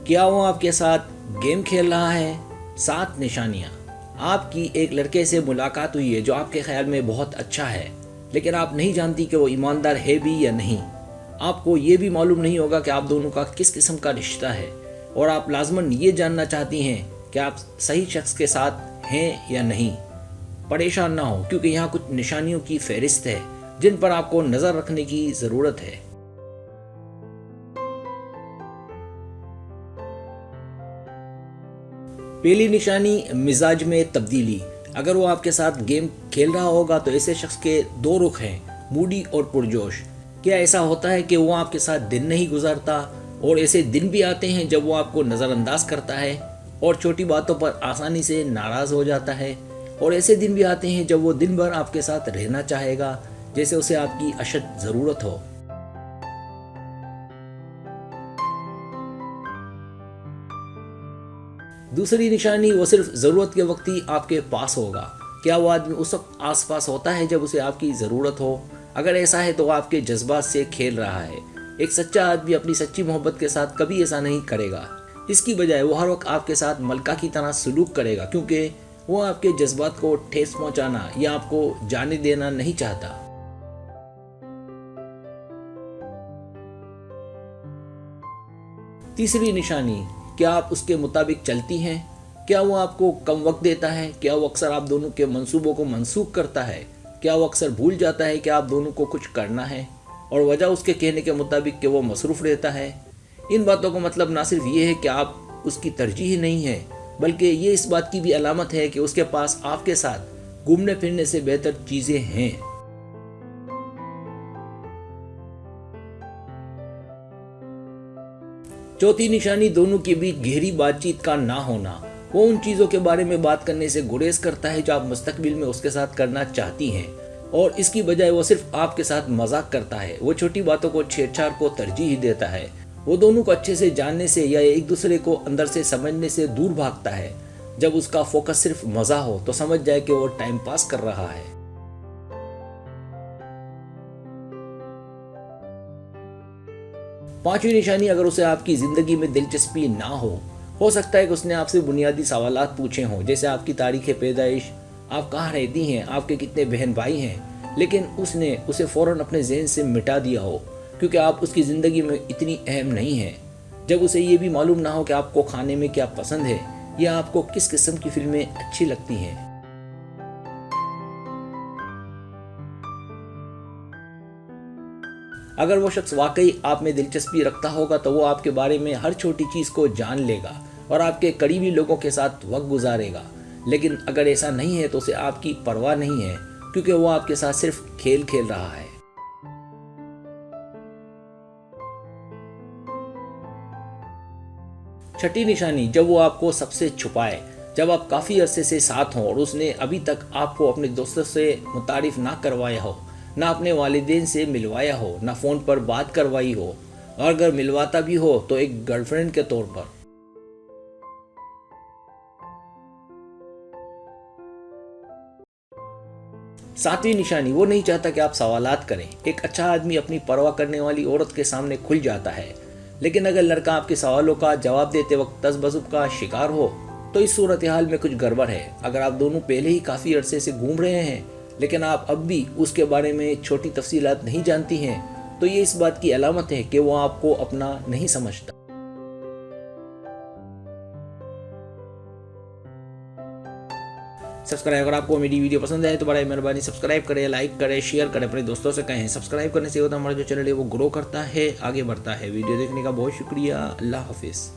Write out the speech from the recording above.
क्या वो आपके साथ गेम खेल रहा है? 7 निशानियाँ। आपकी एक लड़के से मुलाकात हुई है जो आपके ख्याल में बहुत अच्छा है, लेकिन आप नहीं जानती कि वो ईमानदार है भी या नहीं। आपको ये भी मालूम नहीं होगा कि आप दोनों का किस किस्म का रिश्ता है, और आप लाजमन ये जानना चाहती हैं कि आप सही शख्स के साथ हैं या नहीं। परेशान ना हो, क्योंकि यहाँ कुछ निशानियों की फहरिस्त है जिन पर आपको नज़र रखने की ज़रूरत है। पहली निशानी, मिजाज में तब्दीली। अगर वो आपके साथ गेम खेल रहा होगा तो ऐसे शख्स के 2 रुख हैं, मूडी और पुरजोश। क्या ऐसा होता है कि वो आपके साथ दिन नहीं गुजारता, और ऐसे दिन भी आते हैं जब वो आपको नज़रअंदाज करता है और छोटी बातों पर आसानी से नाराज़ हो जाता है, और ऐसे दिन भी आते हैं जब वो दिन भर आपके साथ रहना चाहेगा जैसे उसे आपकी अशद ज़रूरत हो। दूसरी निशानी, वो सिर्फ ज़रूरत के वक्त ही आपके पास होगा। क्या वो आदमी उस वक्त आसपास होता है जब उसे आपकी ज़रूरत हो? अगर ऐसा है तो वो आपके जज्बात से खेल रहा है। एक सच्चा आदमी अपनी सच्ची मोहब्बत के साथ कभी ऐसा नहीं करेगा। इसकी बजाय वो हर वक्त आपके साथ मलका की तरह सलूक करेगा, क्योंकि वो आपके जज्बात को ठेस पहुंचाना या आपको जाने देना नहीं चाहता। तीसरी निशानी, क्या आप उसके मुताबिक चलती हैं? क्या वो आपको कम वक्त देता है? क्या वो अक्सर आप दोनों के मंसूबों को मनसूख करता है? क्या वो अक्सर भूल जाता है कि आप दोनों को कुछ करना है, और वजह उसके कहने के मुताबिक कि वो मसरूफ़ रहता है? इन बातों का मतलब ना सिर्फ ये है कि आप उसकी तरजीह नहीं है, बल्कि ये इस बात की भी अलामत है कि उसके पास आपके साथ घूमने फिरने से बेहतर चीज़ें हैं। चौथी निशानी, दोनों के बीच गहरी बातचीत का ना होना। वो उन चीज़ों के बारे में बात करने से गुरेज करता है जो आप मुस्तकबिल में उसके साथ करना चाहती हैं, और इसकी बजाय वो सिर्फ आपके साथ मजाक करता है। वो छोटी बातों को छेड़छाड़ को तरजीह देता है। वो दोनों को अच्छे से जानने से या एक दूसरे को अंदर से समझने से दूर भागता है। जब उसका फोकस सिर्फ मजा हो तो समझ जाए कि वो टाइम पास कर रहा है। पांचवी निशानी, अगर उसे आपकी जिंदगी में दिलचस्पी ना हो सकता है कि उसने आपसे बुनियादी सवालात पूछे हों, जैसे आपकी तारीख पैदाइश, आप कहाँ रहती हैं, आपके कितने बहन भाई हैं, लेकिन उसने उसे फ़ौरन अपने जहन से मिटा दिया हो क्योंकि आप उसकी ज़िंदगी में इतनी अहम नहीं हैं। जब उसे ये भी मालूम ना हो कि आपको खाने में क्या पसंद है या आपको किस किस्म की फिल्में अच्छी लगती हैं। अगर वो शख्स वाकई आप में दिलचस्पी रखता होगा तो वो आपके बारे में हर छोटी चीज़ को जान लेगा और आपके करीबी लोगों के साथ वक्त गुजारेगा। लेकिन अगर ऐसा नहीं है तो उसे आपकी परवाह नहीं है, क्योंकि वो आपके साथ सिर्फ खेल खेल रहा है। छठी निशानी, जब वो आपको सबसे छुपाए। जब आप काफ़ी अरसे से साथ हों और उसने अभी तक आपको अपने दोस्तों से मुतारिफ ना करवाया हो, ना अपने वालिदैन से मिलवाया हो, ना फ़ोन पर बात करवाई हो, और अगर मिलवाता भी हो तो एक गर्लफ्रेंड के तौर पर। सातवीं निशानी, वो नहीं चाहता कि आप सवालात करें। एक अच्छा आदमी अपनी परवाह करने वाली औरत के सामने खुल जाता है, लेकिन अगर लड़का आपके सवालों का जवाब देते वक्त तज़ब्ज़ुब का शिकार हो तो इस सूरत हाल में कुछ गड़बड़ है। अगर आप दोनों पहले ही काफ़ी अरसे से घूम रहे हैं लेकिन आप अब भी उसके बारे में छोटी तफसीलात नहीं जानती हैं, तो ये इस बात की अलामत है कि वो आपको अपना नहीं समझता। सब्सक्राइब, अगर आपको मेरी वीडियो पसंद है तो बड़ा मेहरबानी सब्सक्राइब करें, लाइक करें, शेयर करें, अपने दोस्तों से कहें। सब्सक्राइब करने से होता हमारा जो चैनल है वो ग्रो करता है, आगे बढ़ता है। वीडियो देखने का बहुत शुक्रिया। अल्लाह हाफिज़।